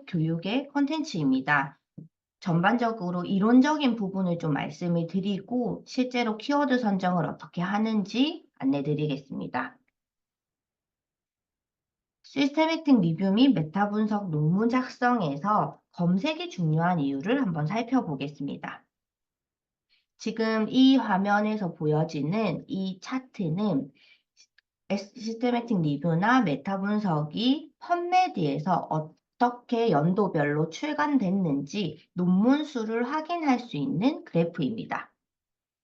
교육의 콘텐츠입니다. 전반적으로 이론적인 부분을 좀 말씀을 드리고 실제로 키워드 선정을 어떻게 하는지 안내 드리겠습니다. 시스테매틱 리뷰 및 메타 분석 논문 작성에서 검색이 중요한 이유를 한번 살펴보겠습니다. 지금 이 화면에서 보여지는 이 차트는 시스테매틱 리뷰나 메타 분석이 펀메드에서 어떻게 연도별로 출간됐는지 논문 수를 확인할 수 있는 그래프입니다.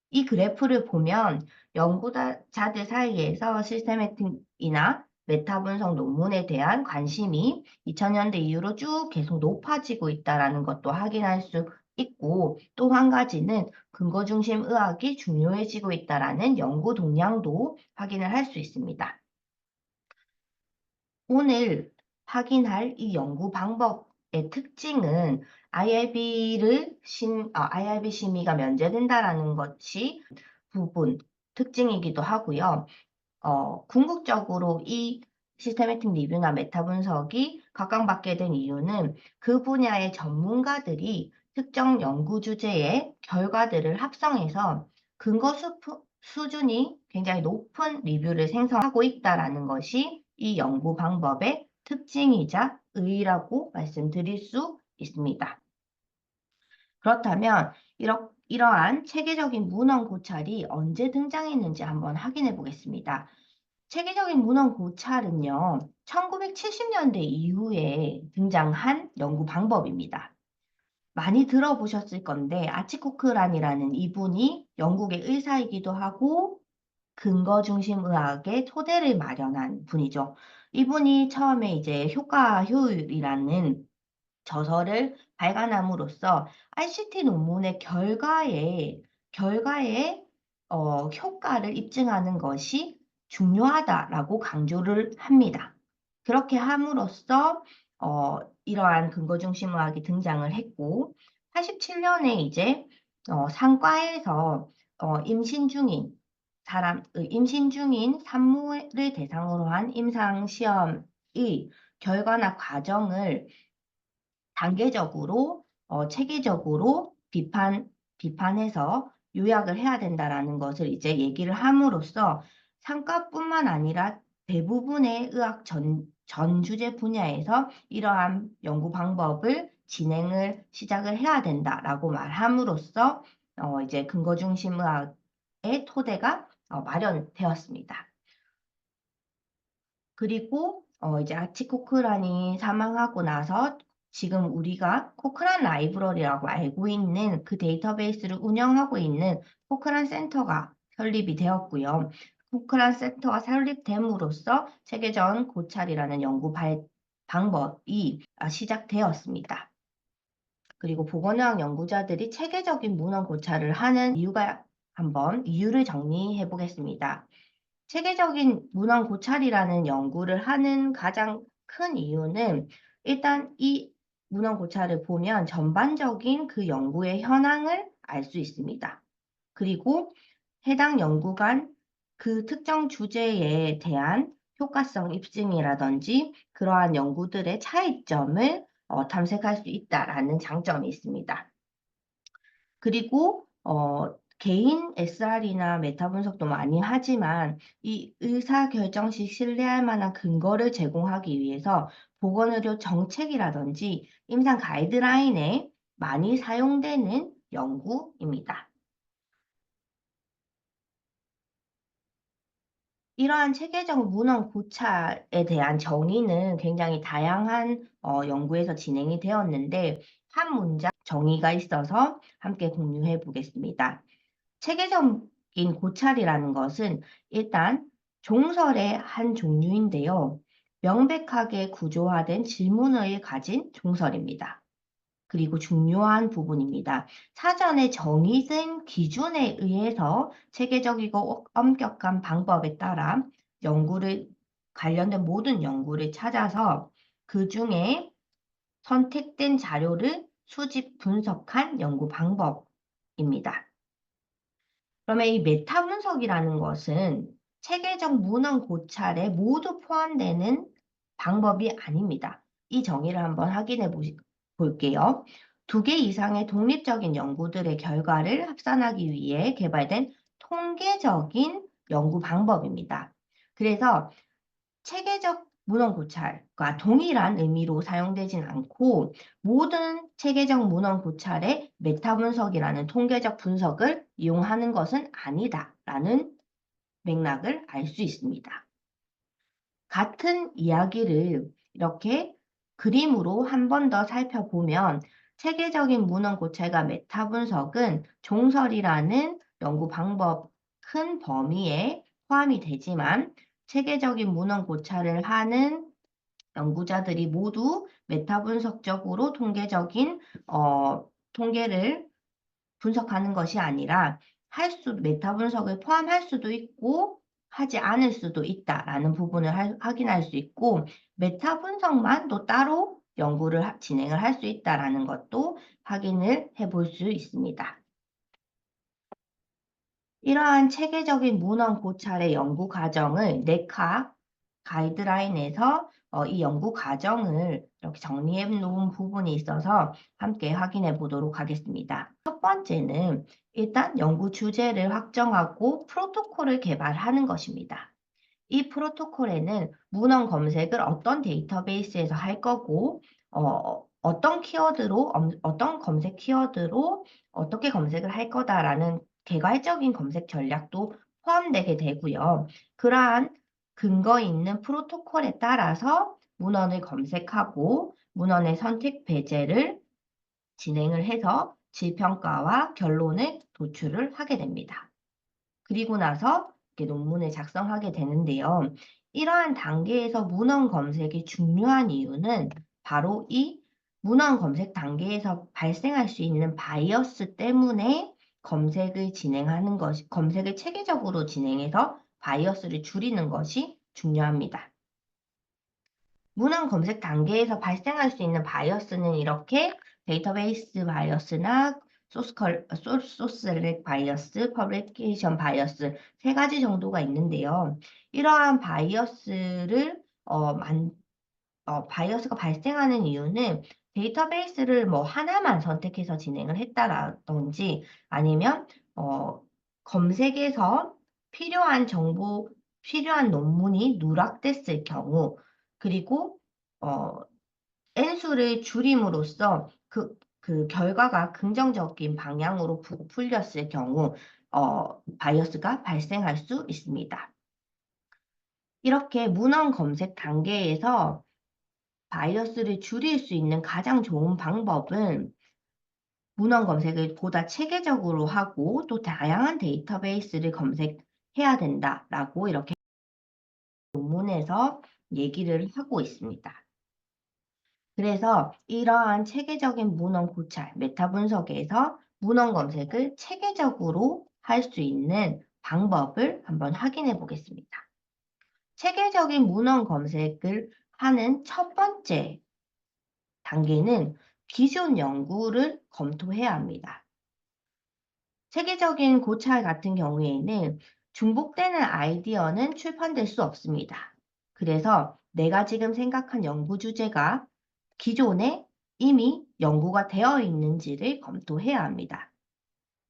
이 그래프를 보면 연구자들 사이에서 시스테매틱이나 메타 분석 논문에 대한 관심이 2000년대 이후로 쭉 계속 높아지고 있다는 것도 확인할 수 있고, 또 한 가지는 근거 중심 의학이 중요해지고 있다는 연구 동향도 확인을 할 수 있습니다. 오늘 확인할 이 연구 방법의 특징은 IRB 심의가 면제된다라는 것이 부분 특징이기도 하고요. 궁극적으로 이 시스테매틱 리뷰나 메타 분석이 각광받게 된 이유는 그 분야의 전문가들이 특정 연구 주제의 결과들을 합성해서 근거 수준이 굉장히 높은 리뷰를 생성하고 있다는 것이 이 연구 방법의 특징이자 의의라고 말씀드릴 수 있습니다. 그렇다면 이러한 체계적인 문헌 고찰이 언제 등장했는지 한번 확인해 보겠습니다. 체계적인 문헌 고찰은요, 1970년대 이후에 등장한 연구 방법입니다. 많이 들어보셨을 건데 아치코크란이라는 이분이 영국의 의사이기도 하고 근거 중심 의학의 토대를 마련한 분이죠. 이분이 처음에 이제 효과 효율이라는 저서를 발간함으로써 RCT 논문의 결과에 효과를 입증하는 것이 중요하다라고 강조를 합니다. 그렇게 함으로써 이러한 근거 중심 의학이 등장을 했고, 87년에 이제 상과에서 임신 중인 산모를 대상으로 한 임상 시험의 결과나 과정을 단계적으로 체계적으로 비판해서 요약을 해야 된다라는 것을 이제 얘기를 함으로써 상과뿐만 아니라 대부분의 의학 전 주제 분야에서 이러한 연구 방법을 진행을 시작을 해야 된다라고 말함으로써 이제 근거 중심 의학의 토대가 마련되었습니다. 그리고 이제 아치 코크란이 사망하고 나서 지금 우리가 코크란 라이브러리라고 알고 있는 그 데이터베이스를 운영하고 있는 코크란 센터가 설립이 되었고요. 코크란 센터가 설립됨으로써 체계전 고찰이라는 연구 방법이 시작되었습니다. 그리고 보건의학 연구자들이 체계적인 문헌 고찰을 하는 이유를 정리해 보겠습니다. 체계적인 문헌 고찰이라는 연구를 하는 가장 큰 이유는 일단 이 문헌 고찰을 보면 전반적인 그 연구의 현황을 알 수 있습니다. 그리고 해당 연구관 그 특정 주제에 대한 효과성 입증이라든지 그러한 연구들의 차이점을 탐색할 수 있다라는 장점이 있습니다. 그리고 개인 SR이나 메타 분석도 많이 하지만 이 의사결정 시 신뢰할 만한 근거를 제공하기 위해서 보건의료 정책이라든지 임상 가이드라인에 많이 사용되는 연구입니다. 이러한 체계적 문헌 고찰에 대한 정의는 굉장히 다양한 연구에서 진행이 되었는데 한 문장 정의가 있어서 함께 공유해 보겠습니다. 체계적인 고찰이라는 것은 일단 종설의 한 종류인데요. 명백하게 구조화된 질문을 가진 종설입니다. 그리고 중요한 부분입니다. 사전에 정의된 기준에 의해서 체계적이고 엄격한 방법에 따라 관련된 모든 연구를 찾아서 그 중에 선택된 자료를 수집 분석한 연구 방법입니다. 그러면 이 메타 분석이라는 것은 체계적 문헌 고찰에 모두 포함되는 방법이 아닙니다. 이 정의를 한번 확인해 볼게요. 2개 이상의 독립적인 연구들의 결과를 합산하기 위해 개발된 통계적인 연구 방법입니다. 그래서 체계적 문헌 고찰과 동일한 의미로 사용되진 않고 모든 체계적 문헌 고찰의 메타 분석이라는 통계적 분석을 이용하는 것은 아니다라는 맥락을 알 수 있습니다. 같은 이야기를 이렇게 그림으로 한 번 더 살펴보면 체계적인 문헌 고찰과 메타 분석은 종설이라는 연구 방법 큰 범위에 포함이 되지만 체계적인 문헌 고찰을 하는 연구자들이 모두 메타 분석적으로 통계적인 통계를 분석하는 것이 아니라 메타 분석을 포함할 수도 있고 하지 않을 수도 있다라는 부분을 확인할 수 있고 메타 분석만 또 따로 연구를 진행을 할 수 있다라는 것도 확인을 해볼 수 있습니다. 이러한 체계적인 문헌 고찰의 연구 과정을 네카 가이드라인에서 이 연구 과정을 이렇게 정리해 놓은 부분이 있어서 함께 확인해 보도록 하겠습니다. 첫 번째는 일단 연구 주제를 확정하고 프로토콜을 개발하는 것입니다. 이 프로토콜에는 문헌 검색을 어떤 데이터베이스에서 할 거고 어떤 키워드로 어떤 검색 키워드로 어떻게 검색을 할 거다라는 개괄적인 검색 전략도 포함되게 되고요. 그러한 근거 있는 프로토콜에 따라서 문헌을 검색하고 문헌의 선택 배제를 진행을 해서 질평가와 결론을 도출을 하게 됩니다. 그리고 나서 이렇게 논문을 작성하게 되는데요. 이러한 단계에서 문헌 검색이 중요한 이유는 바로 이 문헌 검색 단계에서 발생할 수 있는 바이어스 때문에 검색을 체계적으로 진행해서 바이어스를 줄이는 것이 중요합니다. 문헌 검색 단계에서 발생할 수 있는 바이어스는 이렇게 데이터베이스 바이어스나 소스 셀렉 바이어스, 퍼블리케이션 바이어스 세 가지 정도가 있는데요. 이러한 바이어스가 발생하는 이유는 데이터베이스를 뭐 하나만 선택해서 진행을 했다라든지 아니면 검색에서 필요한 논문이 누락됐을 경우 그리고 N수를 줄임으로써 그 결과가 긍정적인 방향으로 풀렸을 경우 바이어스가 발생할 수 있습니다. 이렇게 문헌 검색 단계에서 바이어스를 줄일 수 있는 가장 좋은 방법은 문헌 검색을 보다 체계적으로 하고 또 다양한 데이터베이스를 검색해야 된다라고 이렇게 논문에서 얘기를 하고 있습니다. 그래서 이러한 체계적인 문헌 고찰, 메타 분석에서 문헌 검색을 체계적으로 할 수 있는 방법을 한번 확인해 보겠습니다. 체계적인 문헌 검색을 하는 첫 번째 단계는 기존 연구를 검토해야 합니다. 체계적인 고찰 같은 경우에는 중복되는 아이디어는 출판될 수 없습니다. 그래서 내가 지금 생각한 연구 주제가 기존에 이미 연구가 되어 있는지를 검토해야 합니다.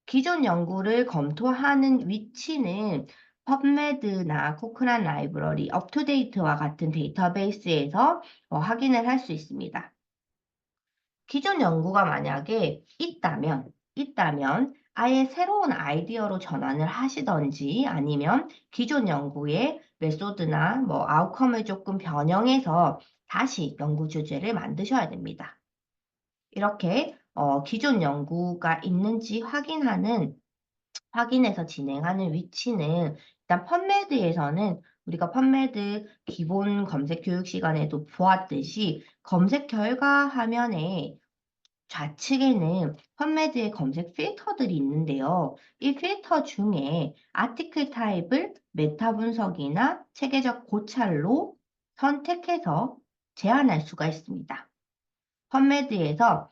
기존 연구를 검토하는 위치는 펍메드나 코크란 라이브러리, 업투데이트와 같은 데이터베이스에서 확인을 할 수 있습니다. 기존 연구가 만약에 있다면 아예 새로운 아이디어로 전환을 하시던지 아니면 기존 연구의 메소드나 뭐 아웃컴을 조금 변형해서 다시 연구 주제를 만드셔야 됩니다. 이렇게 기존 연구가 있는지 확인해서 진행하는 위치는 일단 펍메드에서는 우리가 펍메드 기본 검색 교육 시간에도 보았듯이 검색 결과 화면에 좌측에는 펍메드의 검색 필터들이 있는데요. 이 필터 중에 아티클 타입을 메타 분석이나 체계적 고찰로 선택해서 제한할 수가 있습니다. 펍메드에서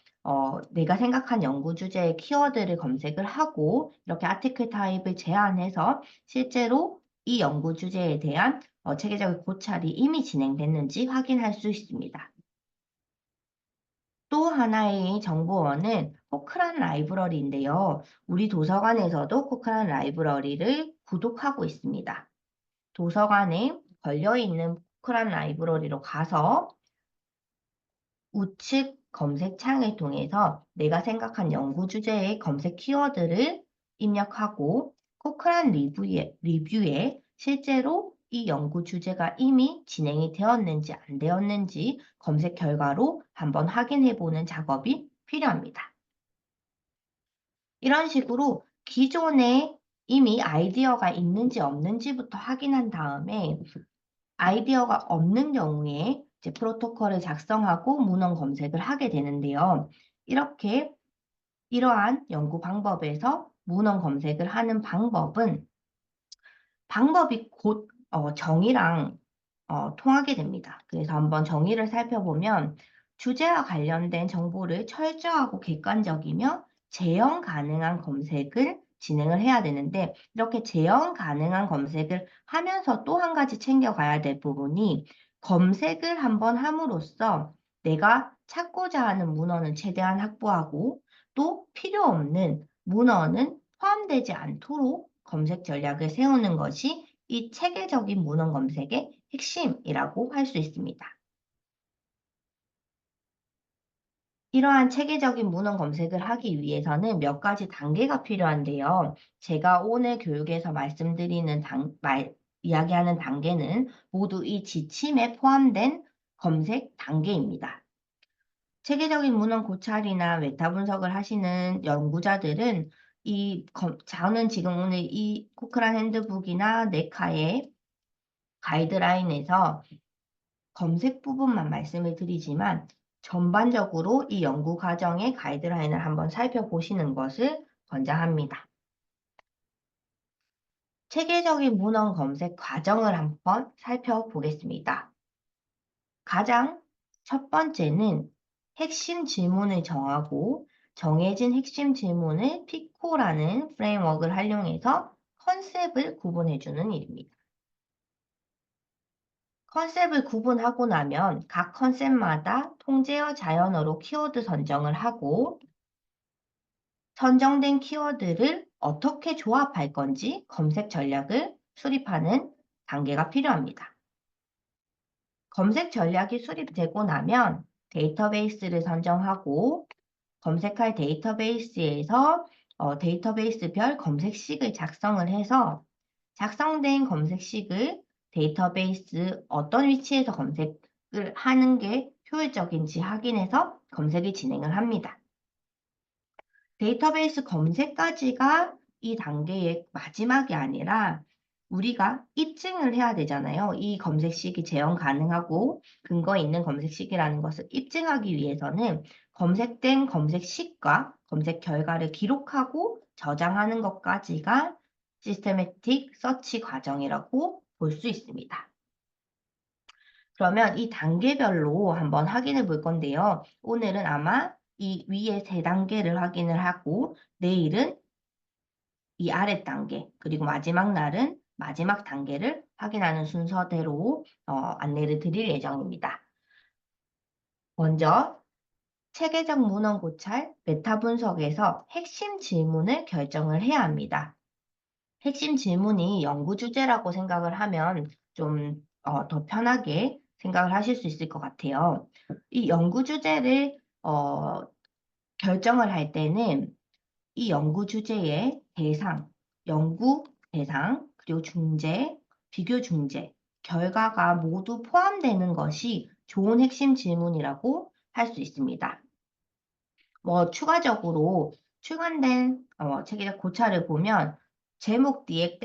내가 생각한 연구 주제의 키워드를 검색을 하고 이렇게 아티클 타입을 제한해서 실제로 이 연구 주제에 대한 체계적인 고찰이 이미 진행됐는지 확인할 수 있습니다. 또 하나의 정보원은 코크란 라이브러리인데요. 우리 도서관에서도 코크란 라이브러리를 구독하고 있습니다. 도서관에 걸려있는 코크란 라이브러리로 가서 우측 검색창을 통해서 내가 생각한 연구 주제의 검색 키워드를 입력하고 코크란 리뷰에 실제로 이 연구 주제가 이미 진행이 되었는지 안 되었는지 검색 결과로 한번 확인해 보는 작업이 필요합니다. 이런 식으로 기존에 이미 아이디어가 있는지 없는지부터 확인한 다음에 아이디어가 없는 경우에 이제 프로토콜을 작성하고 문헌 검색을 하게 되는데요. 이러한 연구 방법에서 문헌 검색을 하는 방법이 곧 정의랑 통하게 됩니다. 그래서 한번 정의를 살펴보면 주제와 관련된 정보를 철저하고 객관적이며 재현 가능한 검색을 진행을 해야 되는데 이렇게 재현 가능한 검색을 하면서 또 한 가지 챙겨가야 될 부분이 검색을 한번 함으로써 내가 찾고자 하는 문헌은 최대한 확보하고 또 필요 없는 문헌은 포함되지 않도록 검색 전략을 세우는 것이 이 체계적인 문헌 검색의 핵심이라고 할 수 있습니다. 이러한 체계적인 문헌 검색을 하기 위해서는 몇 가지 단계가 필요한데요. 제가 오늘 교육에서 이야기하는 단계는 모두 이 지침에 포함된 검색 단계입니다. 체계적인 문헌 고찰이나 메타 분석을 하시는 연구자들은 저는 지금 오늘 이 코크란 핸드북이나 네카의 가이드라인에서 검색 부분만 말씀을 드리지만 전반적으로 이 연구 과정의 가이드라인을 한번 살펴보시는 것을 권장합니다. 체계적인 문헌 검색 과정을 한번 살펴보겠습니다. 가장 첫 번째는 핵심 질문을 정하고 정해진 핵심 질문을 피코라는 프레임워크를 활용해서 컨셉을 구분해주는 일입니다. 컨셉을 구분하고 나면 각 컨셉마다 통제어 자연어로 키워드 선정을 하고 선정된 키워드를 어떻게 조합할 건지 검색 전략을 수립하는 단계가 필요합니다. 검색 전략이 수립되고 나면 데이터베이스를 선정하고 검색할 데이터베이스에서 데이터베이스별 검색식을 작성을 해서 작성된 검색식을 데이터베이스 어떤 위치에서 검색을 하는 게 효율적인지 확인해서 검색을 진행을 합니다. 데이터베이스 검색까지가 이 단계의 마지막이 아니라 우리가 입증을 해야 되잖아요. 이 검색식이 재현 가능하고 근거 있는 검색식이라는 것을 입증하기 위해서는 검색된 검색식과 검색 결과를 기록하고 저장하는 것까지가 시스테매틱 서치 과정이라고 볼 수 있습니다. 그러면 이 단계별로 한번 확인해 볼 건데요. 오늘은 아마 이 위에 세 단계를 확인을 하고 내일은 이 아래 단계 그리고 마지막 날은 마지막 단계를 확인하는 순서대로 안내를 드릴 예정입니다. 먼저 체계적 문헌 고찰, 메타 분석에서 핵심 질문을 결정을 해야 합니다. 핵심 질문이 연구 주제라고 생각을 하면 좀 더 편하게 생각을 하실 수 있을 것 같아요. 이 연구 주제를 결정을 할 때는 이 연구 주제의 연구 대상, 그리고 중재, 비교 중재, 결과가 모두 포함되는 것이 좋은 핵심 질문이라고 할 수 있습니다. 추가적으로 추가된 체계적 고찰을 보면 제목 뒤에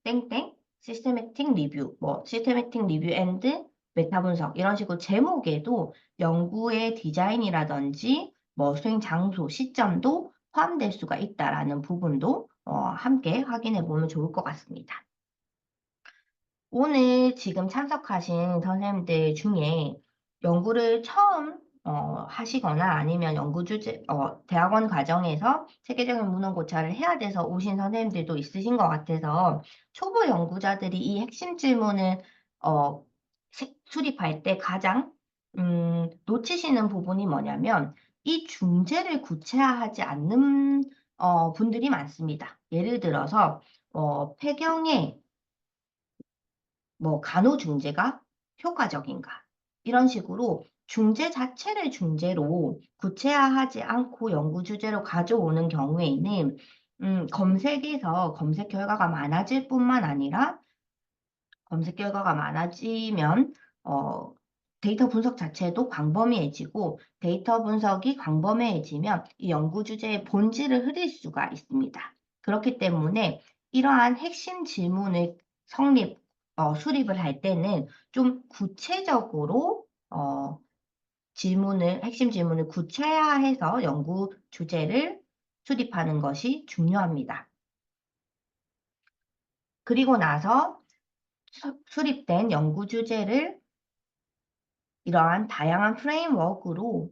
땡땡 시스테매틱 리뷰, 시스테매틱 리뷰 앤드 메타 분석 이런 식으로 제목에도 연구의 디자인이라든지 수행 장소, 시점도 포함될 수가 있다라는 부분도 함께 확인해 보면 좋을 것 같습니다. 오늘 지금 참석하신 선생님들 중에 연구를 처음 하시거나 아니면 연구 주제, 대학원 과정에서 체계적인 문헌 고찰을 해야 돼서 오신 선생님들도 있으신 것 같아서 초보 연구자들이 이 핵심 질문을 수립할 때 가장 놓치시는 부분이 뭐냐면 이 중재를 구체화하지 않는 분들이 많습니다. 예를 들어서 폐경의 간호중재가 효과적인가? 이런 식으로 중재 자체를 중재로 구체화하지 않고 연구 주제로 가져오는 경우에는 검색에서 검색 결과가 많아질 뿐만 아니라 검색 결과가 많아지면 데이터 분석 자체도 광범위해지고 데이터 분석이 광범위해지면 이 연구 주제의 본질을 흐릴 수가 있습니다. 그렇기 때문에 이러한 핵심 질문을 수립을 할 때는 좀 구체적으로 핵심 질문을 구체화해서 연구 주제를 수립하는 것이 중요합니다. 그리고 나서 수립된 연구 주제를 이러한 다양한 프레임워크로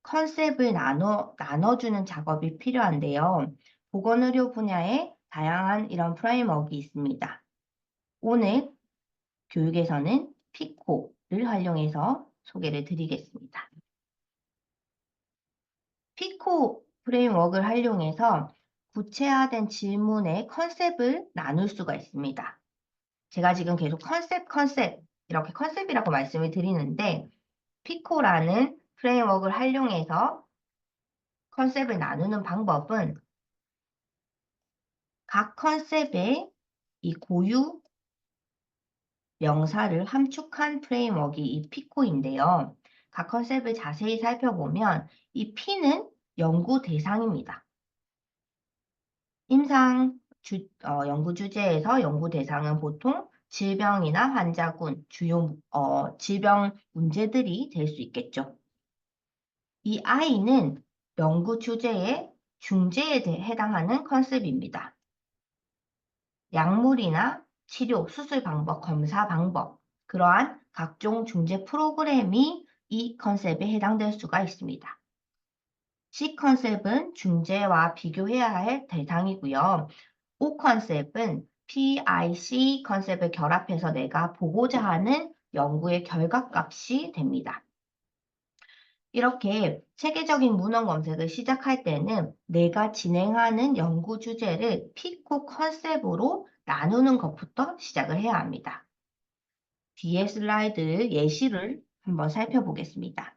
컨셉을 나눠주는 작업이 필요한데요. 보건의료 분야에 다양한 이런 프레임워크가 있습니다. 오늘 교육에서는 피코를 활용해서 소개를 드리겠습니다. 피코 프레임워크를 활용해서 구체화된 질문의 컨셉을 나눌 수가 있습니다. 제가 지금 계속 컨셉 이렇게 컨셉이라고 말씀을 드리는데 피코라는 프레임워크를 활용해서 컨셉을 나누는 방법은 각 컨셉의 이 고유 명사를 함축한 프레임워크가 이 피코인데요. 각 컨셉을 자세히 살펴보면 이 P는 연구 대상입니다. 연구 주제에서 연구 대상은 보통 질병이나 환자군, 주요 질병 문제들이 될 수 있겠죠. 이 I는 연구 주제의 중재에 해당하는 컨셉입니다. 약물이나 치료, 수술 방법, 검사 방법, 그러한 각종 중재 프로그램이 이 컨셉에 해당될 수가 있습니다. C 컨셉은 중재와 비교해야 할 대상이고요. O 컨셉은 PIC 컨셉을 결합해서 내가 보고자 하는 연구의 결과값이 됩니다. 이렇게 체계적인 문헌 검색을 시작할 때는 내가 진행하는 연구 주제를 피코 컨셉으로 나누는 것부터 시작을 해야 합니다. 뒤에 슬라이드 예시를 한번 살펴보겠습니다.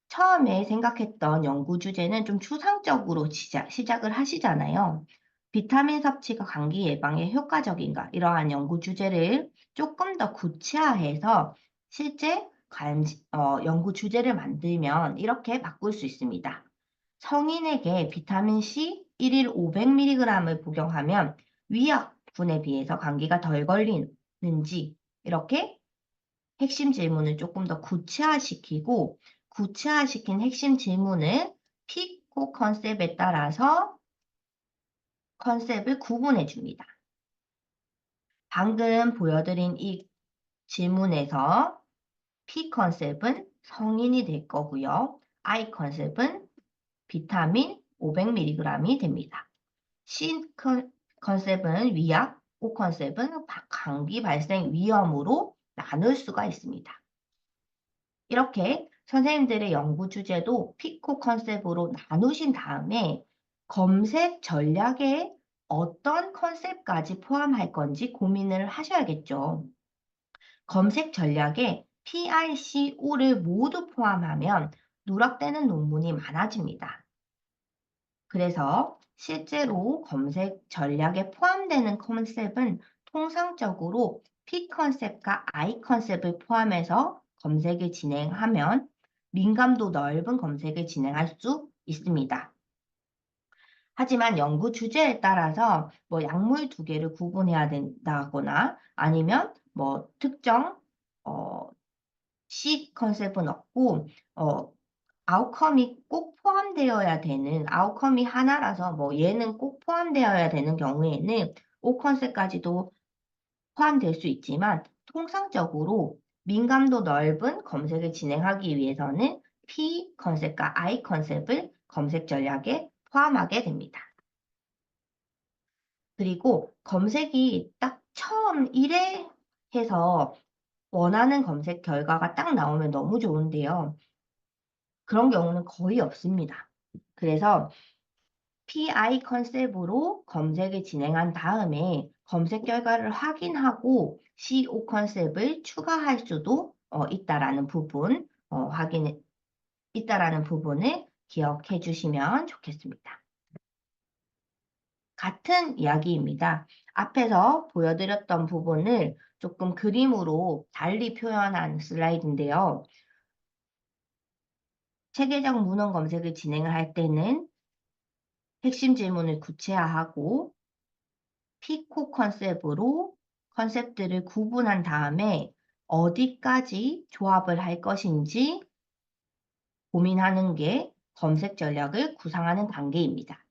처음에 생각했던 연구 주제는 좀 추상적으로 시작을 하시잖아요. 비타민 섭취가 감기 예방에 효과적인가? 이러한 연구 주제를 조금 더 구체화해서 실제 연구 주제를 만들면 이렇게 바꿀 수 있습니다. 성인에게 비타민C 1일 500mg을 복용하면 위약분에 비해서 감기가 덜 걸리는지 이렇게 핵심 질문을 조금 더 구체화시키고 구체화시킨 핵심 질문을 피코 컨셉에 따라서 컨셉을 구분해 줍니다. 방금 보여드린 이 질문에서 P 컨셉은 성인이 될 거고요. I 컨셉은 비타민 500mg이 됩니다. C 컨셉은 위약, O 컨셉은 감기 발생 위험으로 나눌 수가 있습니다. 이렇게 선생님들의 연구 주제도 피코 컨셉으로 나누신 다음에 검색 전략에 어떤 컨셉까지 포함할 건지 고민을 하셔야겠죠. 검색 전략에 PICO를 모두 포함하면 누락되는 논문이 많아집니다. 그래서 실제로 검색 전략에 포함되는 컨셉은 통상적으로 P 컨셉과 I 컨셉을 포함해서 검색을 진행하면 민감도 넓은 검색을 진행할 수 있습니다. 하지만 연구 주제에 따라서 약물 2개를 구분해야 된다거나 아니면 특정 C 컨셉은 없고 아웃컴이 꼭 포함되어야 되는 아웃컴이 하나라서 얘는 꼭 포함되어야 되는 경우에는 O 컨셉까지도 포함될 수 있지만 통상적으로 민감도 넓은 검색을 진행하기 위해서는 P 컨셉과 I 컨셉을 검색 전략에 포함하게 됩니다. 그리고 검색이 딱 처음 1회 해서 원하는 검색 결과가 딱 나오면 너무 좋은데요. 그런 경우는 거의 없습니다. 그래서 PI 컨셉으로 검색을 진행한 다음에 검색 결과를 확인하고 CO 컨셉을 추가할 수도 있다라는 부분을 기억해 주시면 좋겠습니다. 같은 이야기입니다. 앞에서 보여드렸던 부분을 조금 그림으로 달리 표현한 슬라이드인데요. 체계적 문헌 검색을 진행을 할 때는 핵심 질문을 구체화하고 피코 컨셉으로 컨셉들을 구분한 다음에 어디까지 조합을 할 것인지 고민하는 게 검색 전략을 구상하는 단계입니다.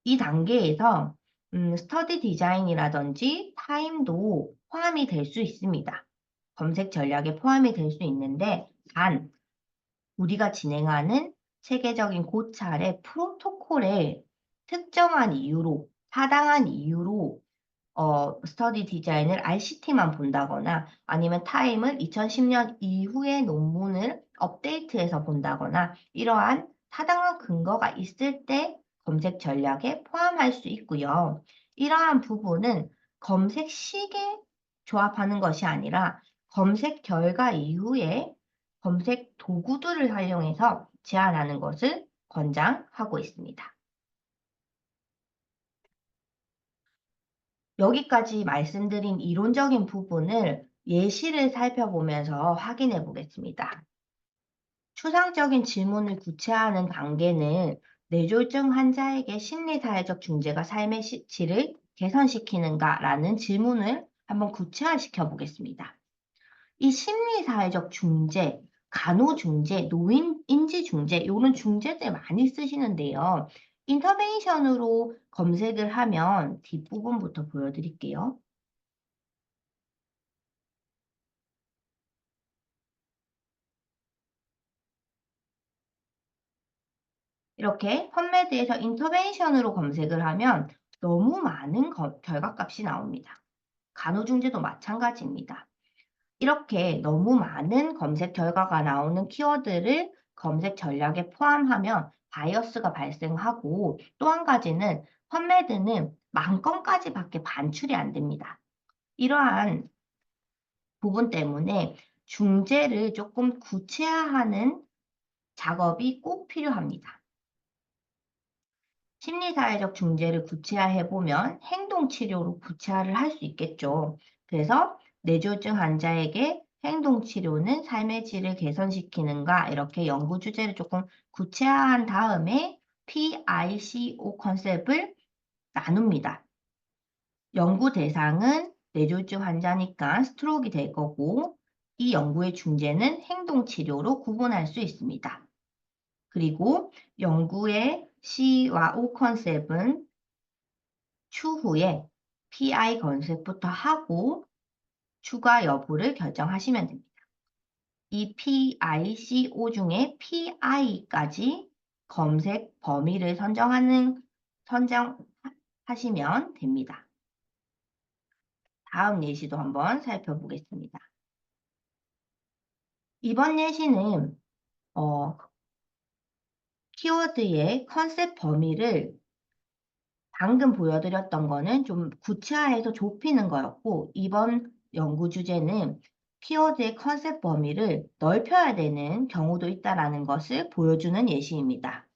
이 단계에서 스터디 디자인이라든지 타임도 포함이 될 수 있습니다. 검색 전략에 포함이 될 수 있는데 단 우리가 진행하는 체계적인 고찰의 프로토콜에 특정한 이유로, 타당한 이유로 스터디 디자인을 RCT만 본다거나 아니면 타임을 2010년 이후의 논문을 업데이트해서 본다거나 이러한 타당한 근거가 있을 때 검색 전략에 포함할 수 있고요. 이러한 부분은 검색 시에 조합하는 것이 아니라 검색 결과 이후에 검색 도구들을 활용해서 제안하는 것을 권장하고 있습니다. 여기까지 말씀드린 이론적인 부분을 예시를 살펴보면서 확인해 보겠습니다. 추상적인 질문을 구체화하는 단계는 뇌졸중 환자에게 심리사회적 중재가 삶의 질을 개선시키는가라는 질문을 한번 구체화시켜 보겠습니다. 이 심리사회적 중재, 간호중재, 노인인지중재 이런 중재들 많이 쓰시는데요. 인터벤션으로 검색을 하면 뒷부분부터 보여드릴게요. 이렇게 펀메드에서 인터벤션으로 검색을 하면 너무 많은 결과값이 나옵니다. 간호중재도 마찬가지입니다. 이렇게 너무 많은 검색 결과가 나오는 키워드를 검색 전략에 포함하면 바이어스가 발생하고 또 한 가지는 펀메드는 10,000건까지밖에 반출이 안 됩니다. 이러한 부분 때문에 중재를 조금 구체화하는 작업이 꼭 필요합니다. 심리사회적 중재를 구체화해보면 행동치료로 구체화를 할 수 있겠죠. 그래서 뇌졸중 환자에게 행동치료는 삶의 질을 개선시키는가 이렇게 연구 주제를 조금 구체화한 다음에 PICO 컨셉을 나눕니다. 연구 대상은 뇌졸중 환자니까 스트로크가 될 거고 이 연구의 중재는 행동치료로 구분할 수 있습니다. 그리고 연구의 C와 O 컨셉은 추후에 PI 컨셉부터 하고 추가 여부를 결정하시면 됩니다. 이 PI, CO 중에 PI까지 검색 범위를 선정하시면 됩니다. 다음 예시도 한번 살펴보겠습니다. 이번 예시는 키워드의 컨셉 범위를 방금 보여드렸던 거는 좀 구체화해서 좁히는 거였고 이번 연구 주제는 키워드의 컨셉 범위를 넓혀야 되는 경우도 있다는 것을 보여주는 예시입니다.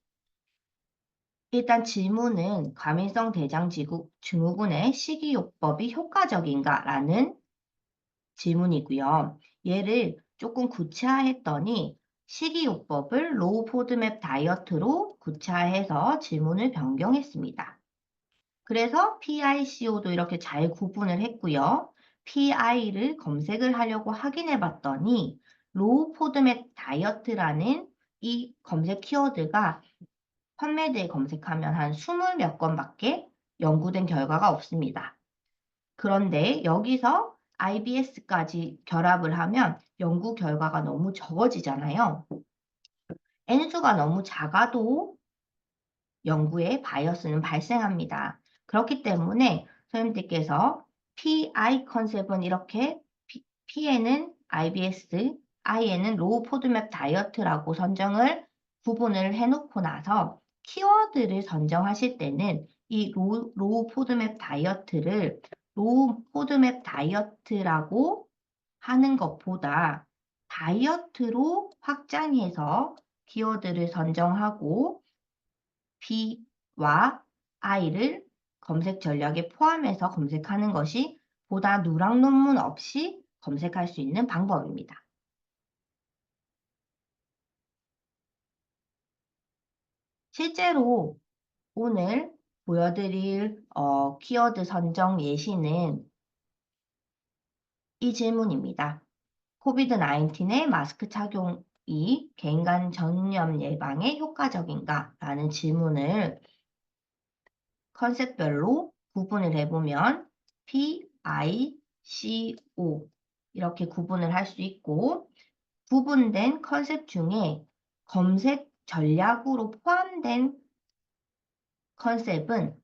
일단 질문은 과민성 대장증후군의 식이요법이 효과적인가? 라는 질문이고요. 얘를 조금 구체화했더니 식이요법을 로우 포드맵 다이어트로 구체화해서 질문을 변경했습니다. 그래서 PICO도 이렇게 잘 구분을 했고요. PI를 검색을 하려고 확인해 봤더니 로우 포드맵 다이어트라는 이 검색 키워드가 펀메드에 검색하면 한 20 몇 건밖에 연구된 결과가 없습니다. 그런데 여기서 IBS까지 결합을 하면 연구 결과가 너무 적어지잖아요. N수가 너무 작아도 연구에 바이어스는 발생합니다. 그렇기 때문에 선생님들께서 PI 컨셉은 이렇게 P에는 IBS, I에는 로우 포드맵 다이어트라고 선정을 구분을 해놓고 나서 키워드를 선정하실 때는 이 로우 포드맵 다이어트를 로우 포드맵 다이어트라고 하는 것보다 다이어트로 확장해서 키워드를 선정하고 B와 I를 검색 전략에 포함해서 검색하는 것이 보다 누락 논문 없이 검색할 수 있는 방법입니다. 실제로 오늘 보여드릴 키워드 선정 예시는 이 질문입니다. 코비드-19의 마스크 착용이 개인 간 전염 예방에 효과적인가? 라는 질문을 컨셉별로 구분을 해보면 P, I, C, O 이렇게 구분을 할 수 있고 구분된 컨셉 중에 검색 전략으로 포함된 컨셉은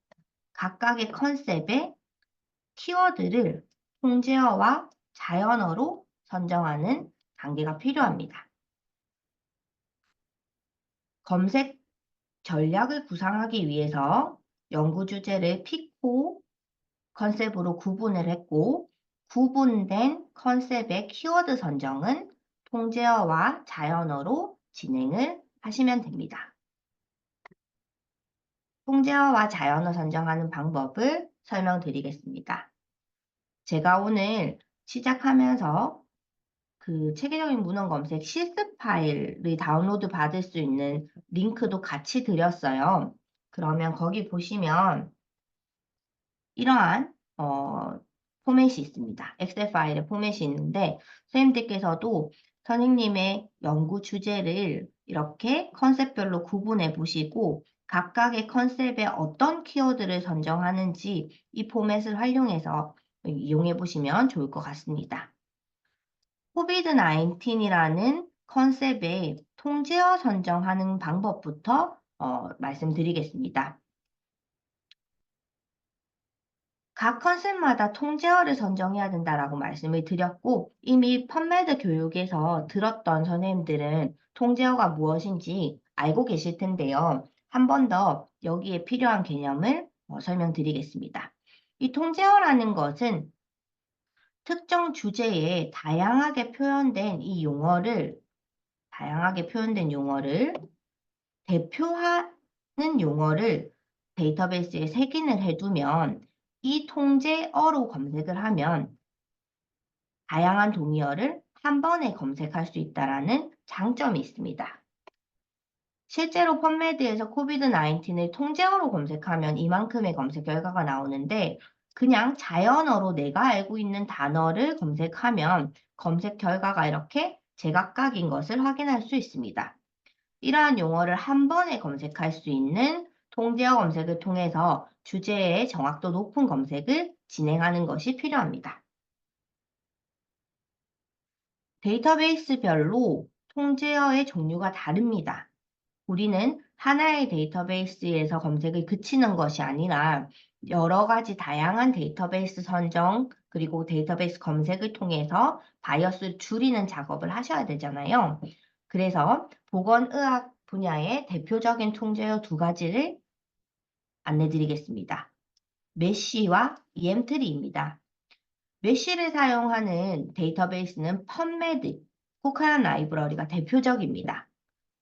각각의 컨셉의 키워드를 통제어와 자연어로 선정하는 단계가 필요합니다. 검색 전략을 구상하기 위해서 연구 주제를 피코 컨셉으로 구분을 했고 구분된 컨셉의 키워드 선정은 통제어와 자연어로 진행을 하시면 됩니다. 통제어와 자연어 선정하는 방법을 설명드리겠습니다. 제가 오늘 시작하면서 그 체계적인 문헌 검색 실습 파일을 다운로드 받을 수 있는 링크도 같이 드렸어요. 그러면 거기 보시면 이러한 포맷이 있습니다. 엑셀 파일의 포맷이 있는데 선생님들께서도 선생님의 연구 주제를 이렇게 컨셉별로 구분해 보시고 각각의 컨셉에 어떤 키워드를 선정하는지 이 포맷을 활용해서 이용해 보시면 좋을 것 같습니다. 코비드-19이라는 컨셉의 통제어 선정하는 방법부터 말씀드리겠습니다. 각 컨셉마다 통제어를 선정해야 된다라고 말씀을 드렸고 이미 펀메드 교육에서 들었던 선생님들은 통제어가 무엇인지 알고 계실 텐데요. 한 번 더 여기에 필요한 개념을 설명드리겠습니다. 이 통제어라는 것은 특정 주제에 다양하게 표현된 용어를 대표하는 용어를 데이터베이스에 색인을 해두면 이 통제어로 검색을 하면 다양한 동의어를 한 번에 검색할 수 있다는 장점이 있습니다. 실제로 펀메드에서 코비드-19을 통제어로 검색하면 이만큼의 검색 결과가 나오는데 그냥 자연어로 내가 알고 있는 단어를 검색하면 검색 결과가 이렇게 제각각인 것을 확인할 수 있습니다. 이러한 용어를 한 번에 검색할 수 있는 통제어 검색을 통해서 주제의 정확도 높은 검색을 진행하는 것이 필요합니다. 데이터베이스별로 통제어의 종류가 다릅니다. 우리는 하나의 데이터베이스에서 검색을 그치는 것이 아니라 여러 가지 다양한 데이터베이스 선정 그리고 데이터베이스 검색을 통해서 바이어스를 줄이는 작업을 하셔야 되잖아요. 그래서 보건의학 분야의 대표적인 통제어 두 가지를 안내드리겠습니다. 메쉬와 EM트리입니다. 메쉬를 사용하는 데이터베이스는 펀메드, 코카란 라이브러리가 대표적입니다.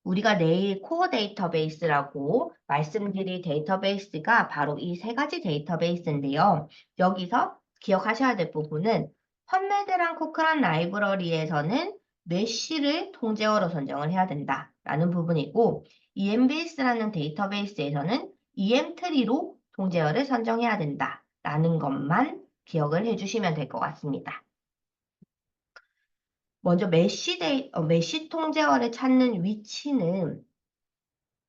우리가 내일 코어 데이터베이스라고 말씀드릴 데이터베이스가 바로 이 세 가지 데이터베이스인데요. 여기서 기억하셔야 될 부분은 펀메드랑 코크란 라이브러리에서는 메쉬를 통제어로 선정을 해야 된다라는 부분이고 EMBS라는 데이터베이스에서는 EM트리로 통제어를 선정해야 된다라는 것만 기억을 해주시면 될 것 같습니다. 먼저 메쉬 통제어를 찾는 위치는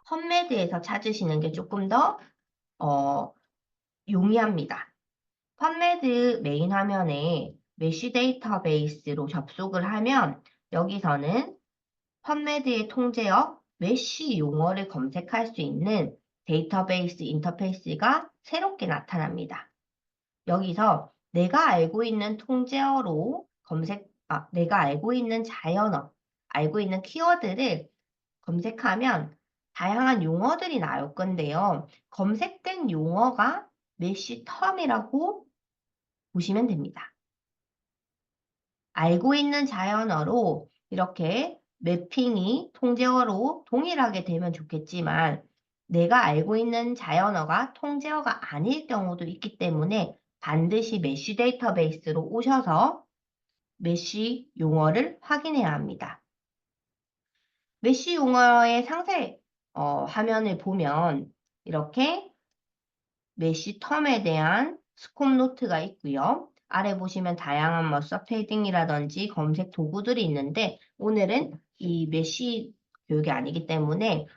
펀메드에서 찾으시는 게 조금 더 용이합니다. 펀메드 메인 화면에 메쉬 데이터베이스로 접속을 하면 여기서는 펀메드의 통제어 메쉬 용어를 검색할 수 있는 데이터베이스 인터페이스가 새롭게 나타납니다. 여기서 내가 알고 있는 통제어로 내가 알고 있는 자연어, 알고 있는 키워드를 검색하면 다양한 용어들이 나올 건데요. 검색된 용어가 메쉬 텀이라고 보시면 됩니다. 알고 있는 자연어로 이렇게 매핑이 통제어로 동일하게 되면 좋겠지만 내가 알고 있는 자연어가 통제어가 아닐 경우도 있기 때문에 반드시 메쉬 데이터베이스로 오셔서 메쉬 용어를 확인해야 합니다. 메쉬 용어의 상세 화면을 보면 이렇게 메쉬 텀에 대한 스콥 노트가 있고요. 아래 보시면 다양한 뭐 서페이딩이라든지 검색 도구들이 있는데 오늘은 이 메쉬 교육이 아니기 때문에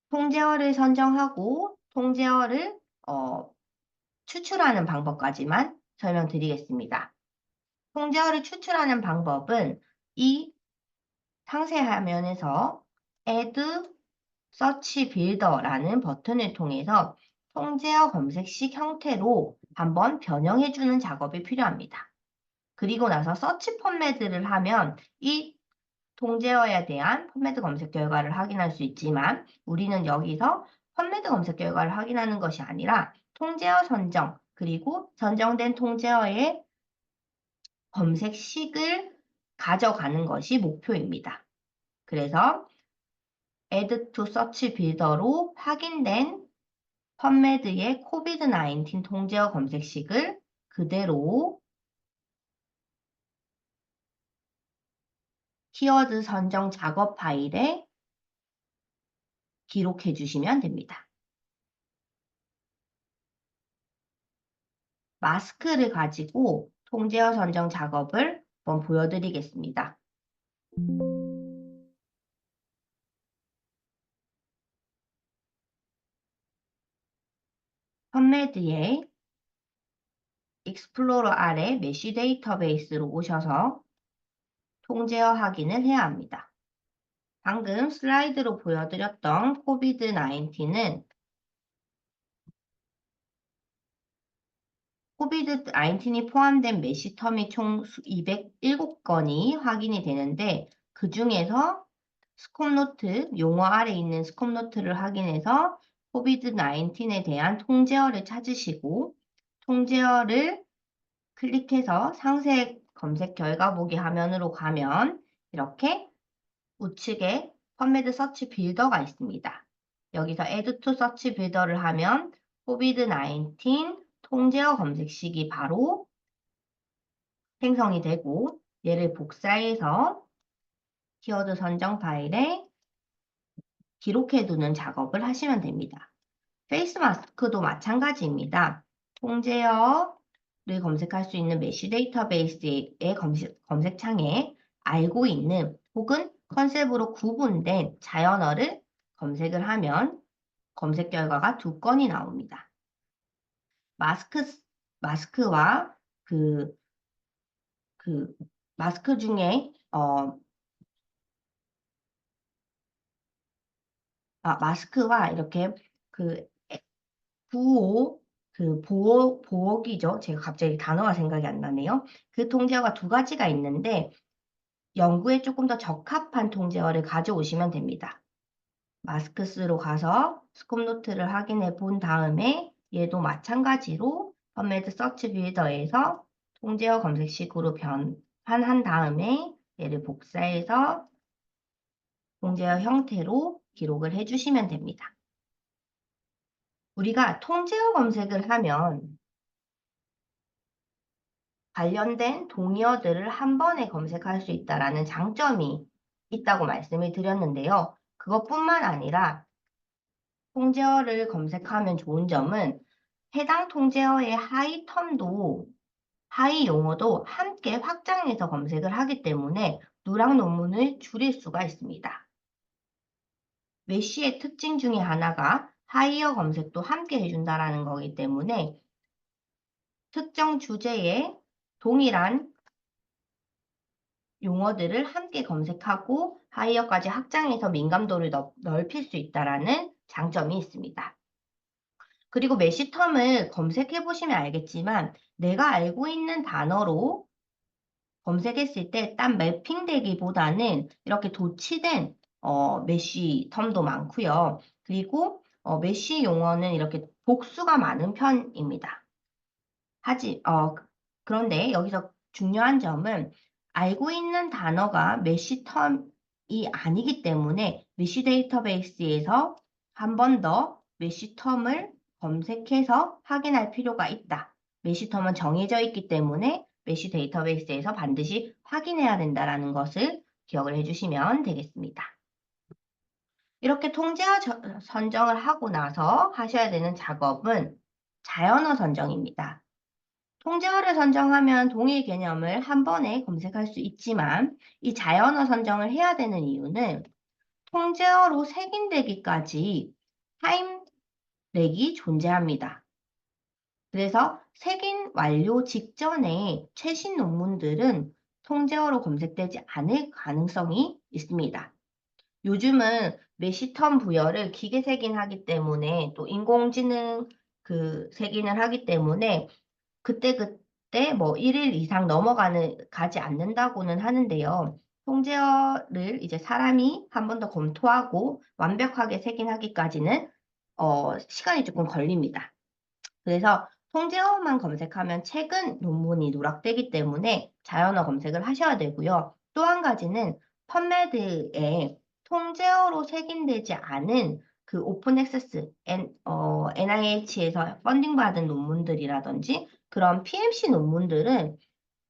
통제어를 선정하고 통제어를 추출하는 방법까지만 설명드리겠습니다. 통제어를 추출하는 방법은 이 상세 화면에서 Add Search Builder라는 버튼을 통해서 통제어 검색식 형태로 한번 변형해주는 작업이 필요합니다. 그리고 나서 서치 펀매드를 하면 이 통제어에 대한 펀매드 검색 결과를 확인할 수 있지만 우리는 여기서 펀매드 검색 결과를 확인하는 것이 아니라 통제어 선정 그리고 선정된 통제어의 검색식을 가져가는 것이 목표입니다. 그래서 Add to Search Builder로 확인된 펀매드의 COVID-19 통제어 검색식을 그대로 키워드 선정 작업 파일에 기록해 주시면 됩니다. 마스크를 가지고 통제어 선정 작업을 한번 보여드리겠습니다. 펀매드의 익스플로러 아래 메쉬 데이터베이스로 오셔서 통제어 확인을 해야 합니다. 방금 슬라이드로 보여드렸던 COVID-19는 COVID-19이 포함된 메시텀이 총 207건이 확인이 되는데 그 중에서 스콥노트, 용어 아래 있는 스콥노트를 확인해서 COVID-19에 대한 통제어를 찾으시고 통제어를 클릭해서 상세 검색 결과 보기 화면으로 가면 이렇게 우측에 펀매드 서치 빌더가 있습니다. 여기서 Add to Search Builder를 하면 COVID-19 통제어 검색식이 바로 생성이 되고 얘를 복사해서 키워드 선정 파일에 기록해두는 작업을 하시면 됩니다. 페이스 마스크도 마찬가지입니다. 통제어를 검색할 수 있는 메쉬 데이터베이스의 검색창에 알고 있는 혹은 컨셉으로 구분된 자연어를 검색을 하면 검색 결과가 2건이 나옵니다. 마스크와 마스크 중에 마스크와 이렇게 구호 보호기죠. 제가 갑자기 단어가 생각이 안 나네요. 그 통제어가 2가지가 있는데 연구에 조금 더 적합한 통제어를 가져오시면 됩니다. 마스크스로 가서 스콥노트를 확인해 본 다음에 얘도 마찬가지로 펀매드 서치 빌더에서 통제어 검색식으로 변환한 다음에 얘를 복사해서 통제어 형태로 기록을 해주시면 됩니다. 우리가 통제어 검색을 하면 관련된 동의어들을 한 번에 검색할 수 있다는 장점이 있다고 말씀을 드렸는데요. 그것뿐만 아니라 통제어를 검색하면 좋은 점은 해당 통제어의 하위 텀도 하위 용어도 함께 확장해서 검색을 하기 때문에 누락 논문을 줄일 수가 있습니다. 메쉬의 특징 중에 하나가 하이어 검색도 함께 해준다는 거기 때문에 특정 주제에 동일한 용어들을 함께 검색하고 하이어까지 확장해서 민감도를 넓힐 수 있다는 장점이 있습니다. 그리고 메쉬텀을 검색해 보시면 알겠지만 내가 알고 있는 단어로 검색했을 때 딱 매핑되기보다는 이렇게 도치된 메쉬 텀도 많고요. 그리고 메쉬 용어는 이렇게 복수가 많은 편입니다. 그런데 여기서 중요한 점은 알고 있는 단어가 메쉬 텀이 아니기 때문에 메쉬 데이터베이스에서 한 번 더 메쉬 텀을 검색해서 확인할 필요가 있다. 메쉬 텀은 정해져 있기 때문에 메쉬 데이터베이스에서 반드시 확인해야 된다는 것을 기억을 해주시면 되겠습니다. 이렇게 통제어 선정을 하고 나서 하셔야 되는 작업은 자연어 선정입니다. 통제어를 선정하면 동일 개념을 한 번에 검색할 수 있지만 이 자연어 선정을 해야 되는 이유는 통제어로 색인되기까지 타임렉이 존재합니다. 그래서 색인 완료 직전에 최신 논문들은 통제어로 검색되지 않을 가능성이 있습니다. 요즘은 메시텀 부여를 기계 색인하기 때문에 또 인공지능 그 색인을 하기 때문에 그때그때 뭐 1일 이상 가지 않는다고는 하는데요. 통제어를 이제 사람이 한 번 더 검토하고 완벽하게 색인하기까지는 시간이 조금 걸립니다. 그래서 통제어만 검색하면 최근 논문이 누락되기 때문에 자연어 검색을 하셔야 되고요. 또 한 가지는 펀메드에 통제어로 색인되지 않은 그 오픈 액세스, NIH에서 펀딩받은 논문들이라든지 그런 PMC 논문들은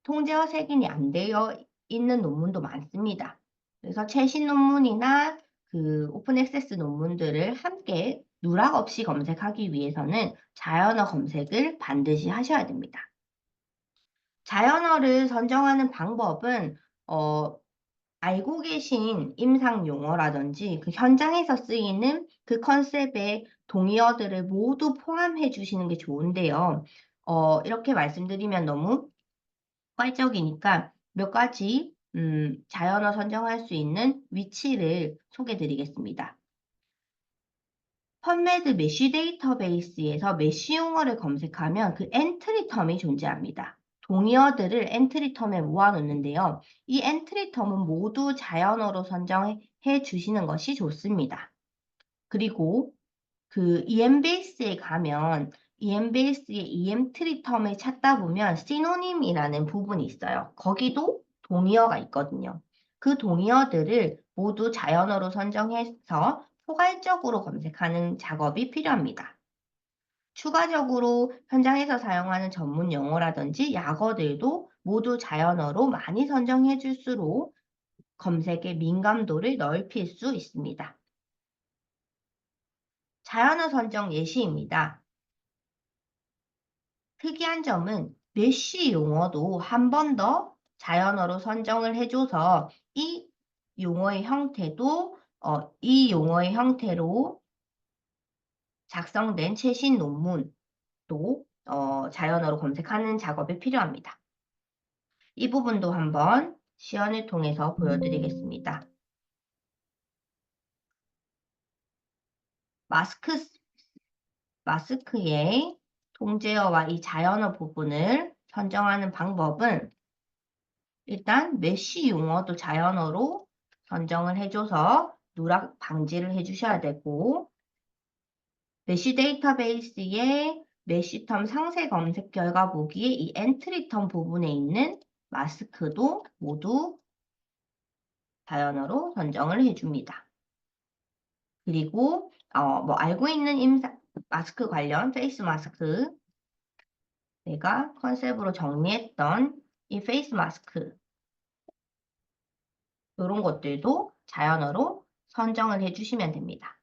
통제어 색인이 안 되어 있는 논문도 많습니다. 그래서 최신 논문이나 그 오픈 액세스 논문들을 함께 누락 없이 검색하기 위해서는 자연어 검색을 반드시 하셔야 됩니다. 자연어를 선정하는 방법은 알고 계신 임상 용어라든지 그 현장에서 쓰이는 그 컨셉의 동의어들을 모두 포함해 주시는 게 좋은데요. 이렇게 말씀드리면 너무 괄적이니까 몇 가지 자연어 선정할 수 있는 위치를 소개해 드리겠습니다. 펀메드 메쉬 데이터베이스에서 메쉬 용어를 검색하면 그 엔트리 텀이 존재합니다. 동의어들을 엔트리 텀에 모아놓는데요. 이 엔트리 텀은 모두 자연어로 선정해 주시는 것이 좋습니다. 그리고 그 EMBase에 가면 EMBase의 EM트리 텀을 찾다 보면 시노님이라는 부분이 있어요. 거기도 동의어가 있거든요. 그 동의어들을 모두 자연어로 선정해서 포괄적으로 검색하는 작업이 필요합니다. 추가적으로 현장에서 사용하는 전문 용어라든지 약어들도 모두 자연어로 많이 선정해 줄수록 검색의 민감도를 넓힐 수 있습니다. 자연어 선정 예시입니다. 특이한 점은 메쉬 용어도 한 번 더 자연어로 선정을 해줘서 이 용어의 형태도 이 용어의 형태로 작성된 최신 논문도 자연어로 검색하는 작업이 필요합니다. 이 부분도 한번 시연을 통해서 보여드리겠습니다. 마스크의 통제어와 이 자연어 부분을 선정하는 방법은 일단 메쉬 용어도 자연어로 선정을 해줘서 누락 방지를 해주셔야 되고 메쉬 데이터베이스의 메쉬텀 상세 검색 결과 보기에 이 엔트리텀 부분에 있는 마스크도 모두 자연어로 선정을 해줍니다. 그리고 뭐 알고 있는 마스크 관련 페이스 마스크 내가 컨셉으로 정리했던 이 페이스 마스크 이런 것들도 자연어로 선정을 해주시면 됩니다.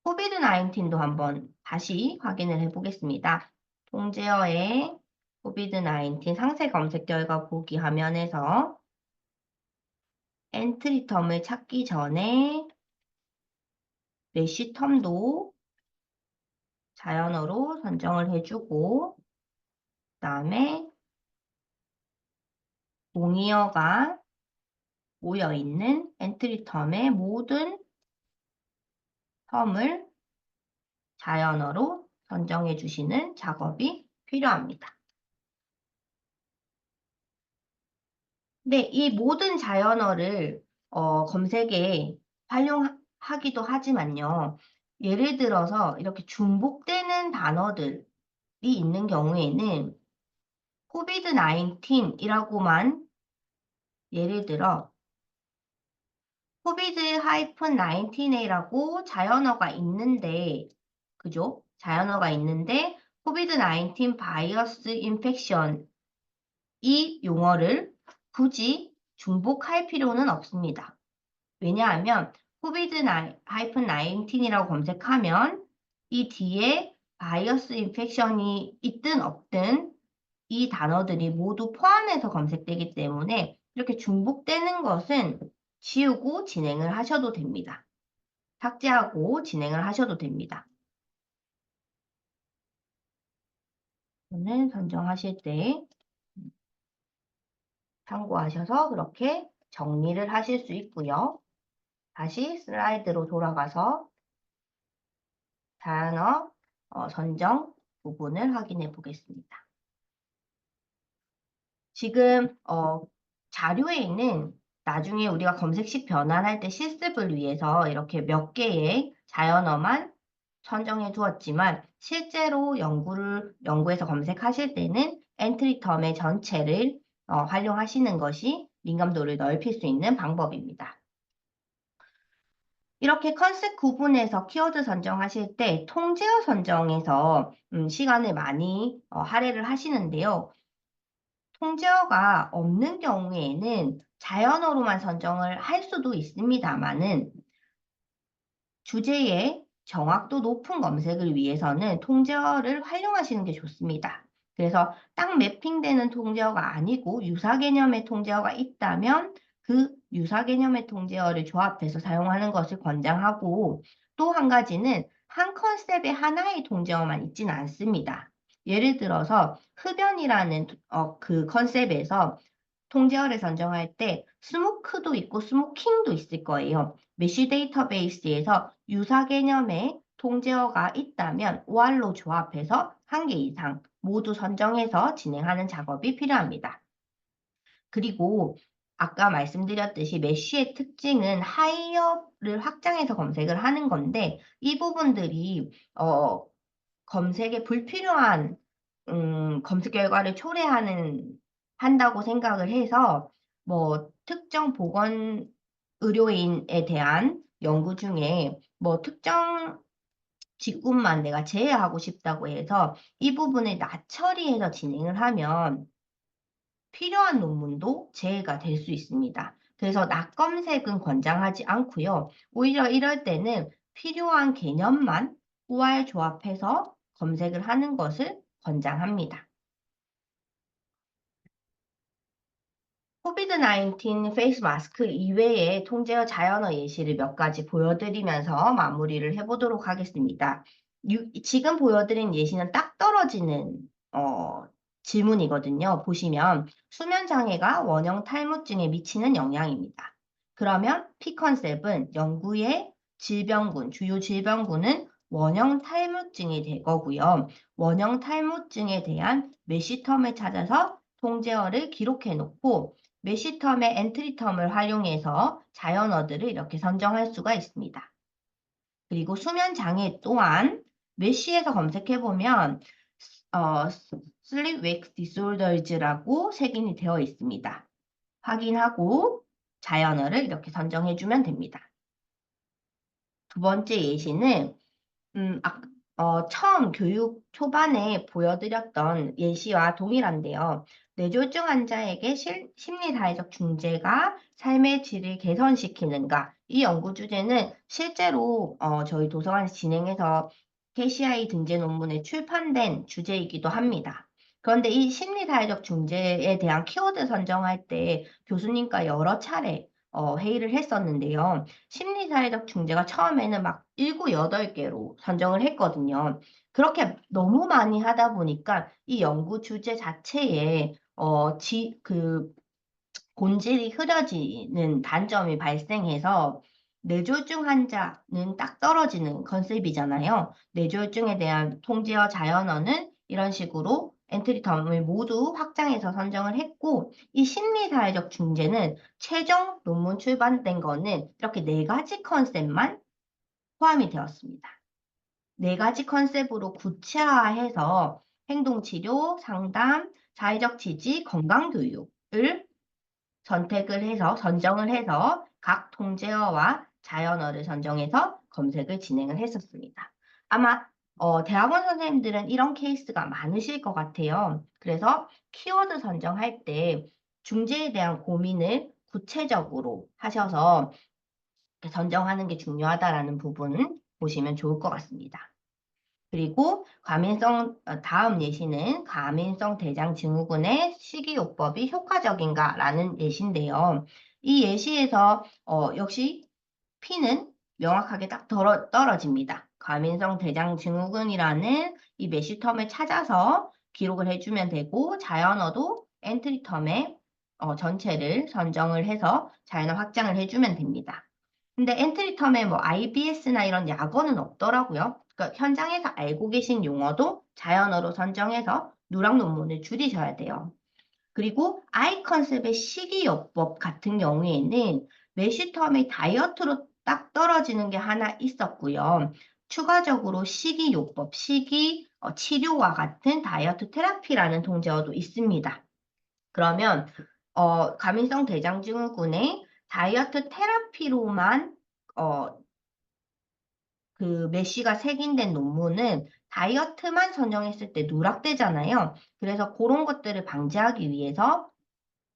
코비드 19도 한번 다시 확인을 해보겠습니다. 통제어의 코비드 19 상세 검색 결과 보기 화면에서 엔트리 텀을 찾기 전에 메쉬 텀도 자연어로 선정을 해주고 그다음에 동의어가 모여있는 엔트리 텀의 모든 텀을 자연어로 선정해 주시는 작업이 필요합니다. 네, 이 모든 자연어를 검색에 활용하기도 하지만요. 예를 들어서 이렇게 중복되는 단어들이 있는 경우에는 COVID-19이라고만 예를 들어 COVID-19이라고 자연어가 있는데, 그죠? 자연어가 있는데 COVID-19 바이러스 인펙션 이 용어를 굳이 중복할 필요는 없습니다. 왜냐하면 COVID-19이라고 검색하면 이 뒤에 바이러스 인펙션이 있든 없든 이 단어들이 모두 포함해서 검색되기 때문에 이렇게 중복되는 것은 지우고 진행을 하셔도 됩니다. 삭제하고 진행을 하셔도 됩니다. 오늘 선정하실 때 참고하셔서 그렇게 정리를 하실 수 있고요. 다시 슬라이드로 돌아가서 자연어 선정 부분을 확인해 보겠습니다. 지금 자료에는 나중에 우리가 검색식 변환할 때 실습을 위해서 이렇게 몇 개의 자연어만 선정해 두었지만 실제로 연구에서 검색하실 때는 엔트리 텀의 전체를 활용하시는 것이 민감도를 넓힐 수 있는 방법입니다. 이렇게 컨셉 구분해서 키워드 선정하실 때 통제어 선정에서 시간을 많이 할애를 하시는데요. 통제어가 없는 경우에는 자연어로만 선정을 할 수도 있습니다만은 주제의 정확도 높은 검색을 위해서는 통제어를 활용하시는 게 좋습니다. 그래서 딱 매핑되는 통제어가 아니고 유사 개념의 통제어가 있다면 그 유사 개념의 통제어를 조합해서 사용하는 것을 권장하고 또 한 가지는 한 컨셉에 하나의 통제어만 있지는 않습니다. 예를 들어서 흡연이라는 그 컨셉에서 통제어를 선정할 때 스모크도 있고 스모킹도 있을 거예요. 메쉬 데이터베이스에서 유사 개념의 통제어가 있다면 OR로 조합해서 한 개 이상 모두 선정해서 진행하는 작업이 필요합니다. 그리고 아까 말씀드렸듯이 메쉬의 특징은 하이어를 확장해서 검색을 하는 건데 이 부분들이 검색에 불필요한 검색 결과를 한다고 생각을 해서 뭐 특정 보건 의료인에 대한 연구 중에 뭐 특정 직군만 내가 제외하고 싶다고 해서 이 부분을 낯처리해서 진행을 하면 필요한 논문도 제외가 될 수 있습니다. 그래서 낯검색은 권장하지 않고요. 오히려 이럴 때는 필요한 개념만 OR 조합해서 검색을 하는 것을 권장합니다. 코비드-19 페이스 마스크 이외의 통제어 자연어 예시를 몇 가지 보여드리면서 마무리를 해보도록 하겠습니다. 지금 보여드린 예시는 딱 떨어지는 질문이거든요. 보시면 수면 장애가 원형 탈모증에 미치는 영향입니다. 그러면 P 컨셉은 연구의 질병군, 주요 질병군은 원형 탈모증이 될 거고요. 원형 탈모증에 대한 메시텀을 찾아서 통제어를 기록해 놓고 메시텀의 엔트리텀을 활용해서 자연어들을 이렇게 선정할 수가 있습니다. 그리고 수면 장애 또한 메시에서 검색해보면 Sleep Wake Disorders라고 색인이 되어 있습니다. 확인하고 자연어를 이렇게 선정해주면 됩니다. 두 번째 예시는 처음 교육 초반에 보여드렸던 예시와 동일한데요. 뇌졸중 환자에게 심리사회적 중재가 삶의 질을 개선시키는가? 이 연구 주제는 실제로 저희 도서관에서 진행해서 KCI 등재 논문에 출판된 주제이기도 합니다. 그런데 이 심리사회적 중재에 대한 키워드 선정할 때 교수님과 여러 차례 회의를 했었는데요. 심리사회적 중재가 처음에는 막 7, 8개로 선정을 했거든요. 그렇게 너무 많이 하다 보니까 이 연구 주제 자체에 본질이 흐려지는 단점이 발생해서 뇌졸중 환자는 딱 떨어지는 컨셉이잖아요. 뇌졸중에 대한 통제어 자연어는 이런 식으로 엔트리텀을 모두 확장해서 선정을 했고, 이 심리사회적 중재는 최종 논문 출간된 거는 이렇게 4가지 컨셉만 포함이 되었습니다. 4가지 컨셉으로 구체화해서 행동치료, 상담, 사회적 지지, 건강교육을 선정을 해서 각 통제어와 자연어를 선정해서 검색을 진행을 했었습니다. 아마 대학원 선생님들은 이런 케이스가 많으실 것 같아요. 그래서 키워드 선정할 때 중재에 대한 고민을 구체적으로 하셔서 선정하는 게 중요하다라는 부분은 보시면 좋을 것 같습니다. 그리고 다음 예시는 과민성 대장 증후군의 식이요법이 효과적인가라는 예시인데요. 이 예시에서 역시 P는 명확하게 딱 떨어집니다. 과민성 대장 증후군이라는 이 메시텀을 찾아서 기록을 해주면 되고, 자연어도 엔트리텀의 전체를 선정을 해서 자연어 확장을 해주면 됩니다. 근데 엔트리텀에 뭐 IBS나 이런 약어는 없더라고요. 그러니까 현장에서 알고 계신 용어도 자연어로 선정해서 누락 논문을 줄이셔야 돼요. 그리고 I 컨셉의 식이요법 같은 경우에는 메시텀의 다이어트로 딱 떨어지는 게 하나 있었고요. 추가적으로 식이요법, 치료와 같은 다이어트 테라피라는 통제어도 있습니다. 그러면 과민성 대장증후군의 다이어트 테라피로만 그 메쉬가 색인된 논문은 다이어트만 선정했을 때 누락되잖아요. 그래서 그런 것들을 방지하기 위해서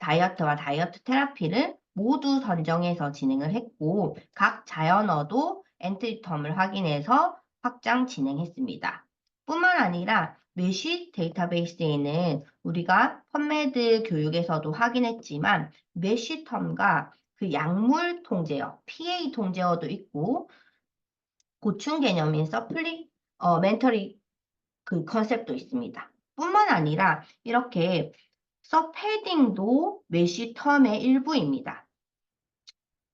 다이어트와 다이어트 테라피를 모두 선정해서 진행을 했고, 각 자연어도 엔트리텀을 확인해서 확장 진행했습니다. 뿐만 아니라 메쉬 데이터베이스에는 우리가 펀메드 교육에서도 확인했지만 메쉬텀과 그 약물 통제어, PA 통제어도 있고 보충 개념인 멘터리 그 컨셉도 있습니다. 뿐만 아니라 이렇게 서패딩도 메쉬텀의 일부입니다.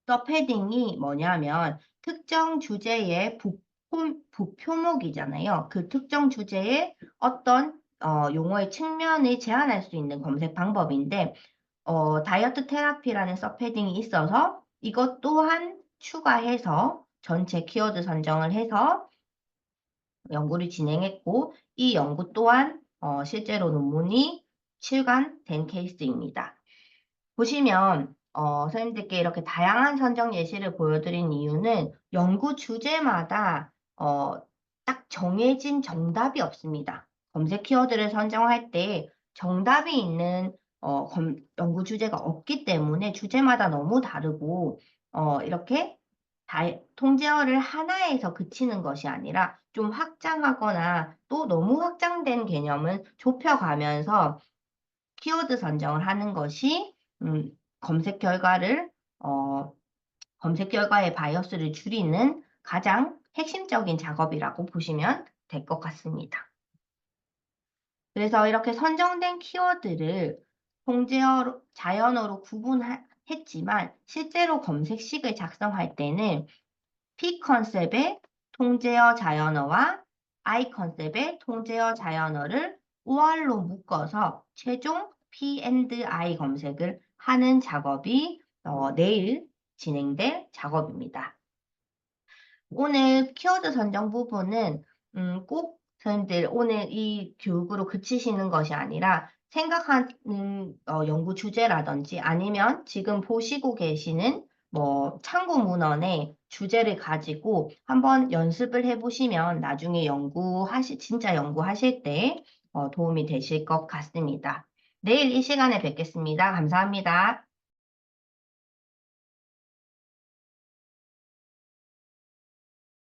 서패딩이 뭐냐면 특정 주제의 부표목이잖아요. 그 특정 주제의 어떤 용어의 측면을 제한할 수 있는 검색 방법인데 다이어트 테라피라는 서패딩이 있어서 이것 또한 추가해서 전체 키워드 선정을 해서 연구를 진행했고 이 연구 또한 실제로 논문이 출간된 케이스입니다. 보시면 선생님들께 이렇게 다양한 선정 예시를 보여드린 이유는 연구 주제마다 딱 정해진 정답이 없습니다. 검색 키워드를 선정할 때 정답이 있는 연구 주제가 없기 때문에 주제마다 너무 다르고 이렇게 통제어를 하나에서 그치는 것이 아니라 좀 확장하거나 또 너무 확장된 개념은 좁혀가면서 키워드 선정을 하는 것이 검색 결과의 바이어스를 줄이는 가장 핵심적인 작업이라고 보시면 될 것 같습니다. 그래서 이렇게 선정된 키워드를 자연어로 구분했지만 실제로 검색식을 작성할 때는 P 컨셉의 통제어 자연어와 I 컨셉의 통제어 자연어를 OR로 묶어서 최종 P&I 검색을 하는 작업이 내일 진행될 작업입니다. 오늘 키워드 선정 부분은 꼭 선생님들 오늘 이 교육으로 그치시는 것이 아니라 생각하는 연구 주제라든지 아니면 지금 보시고 계시는 뭐 참고 문헌의 주제를 가지고 한번 연습을 해보시면 나중에 진짜 연구하실 때 도움이 되실 것 같습니다. 내일 이 시간에 뵙겠습니다. 감사합니다.